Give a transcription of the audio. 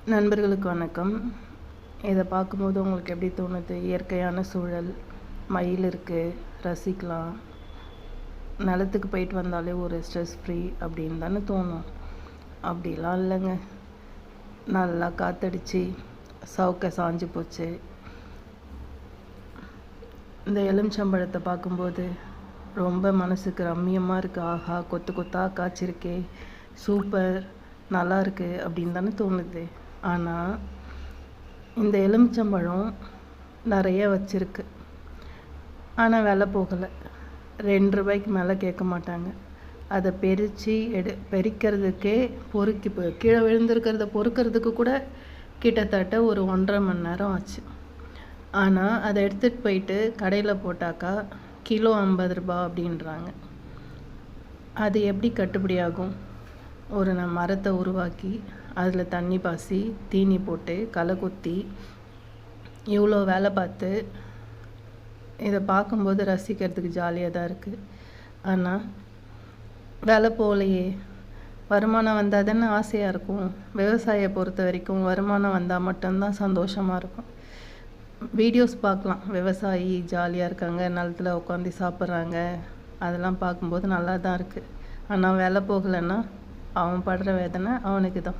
நண்பர்களுக்கு வணக்கம். இதை பார்க்கும்போது உங்களுக்கு எப்படி தோணுது? இயற்கையான சூழல், மயில் இருக்குது, ரசிக்கலாம். நிலத்துக்கு போயிட்டு வந்தாலே ஒரு ஸ்ட்ரெஸ் ஃப்ரீ அப்படின்னு தானே தோணும். அப்படிலாம் இல்லைங்க. நல்லா காற்றடிச்சு சவுக்க சாஞ்சு போச்சு. இந்த எலுமிச்சம்பழத்தை பார்க்கும்போது ரொம்ப மனசுக்கு ரம்மியமாக இருக்குது. ஆஹா, கொத்து கொத்தாக காய்ச்சிருக்கே, சூப்பர், நல்லா இருக்குது அப்படின்னு தானே தோணுது. ஆனால் இந்த எலுமிச்சம்பழம் நிறைய வச்சுருக்கு. ஆனால் விலை போகலை. 2 ரூபாய்க்கு மேலே கேட்க மாட்டாங்க. அதை பறிக்கிறதுக்கே கீழே விழுந்திருக்கிறத பொறுக்கிறதுக்கு கூட கிட்டத்தட்ட ஒரு 1.5 மணி நேரம் ஆச்சு. ஆனால் அதை எடுத்துகிட்டு போயிட்டு கடையில் போட்டாக்கா கிலோ 50 ரூபா அப்படின்றாங்க. அது எப்படி கட்டுப்படியாகும்? ஒரு மரத்தை உருவாக்கி அதில் தண்ணி பாசி, தீனி போட்டு, களை கொத்தி, இவ்வளோ வேலை பார்த்து இதை பார்க்கும்போது ரசிக்கிறதுக்கு ஜாலியாக தான் இருக்குது. ஆனால் வேலை போகலையே. வருமானம் வந்தால் தானே ஆசையாக இருக்கும். விவசாயியை பொறுத்த வரைக்கும் வருமானம் வந்தால் மட்டும்தான் சந்தோஷமாக இருக்கும். வீடியோஸ் பார்க்கலாம், விவசாயி ஜாலியாக இருக்காங்க, நிலத்தில் உட்காந்து சாப்பிட்றாங்க, அதெல்லாம் பார்க்கும்போது நல்லா தான் இருக்குது. ஆனால் வேலை போகலைன்னா அவன் படுற வேதனை அவனுக்கு தான்.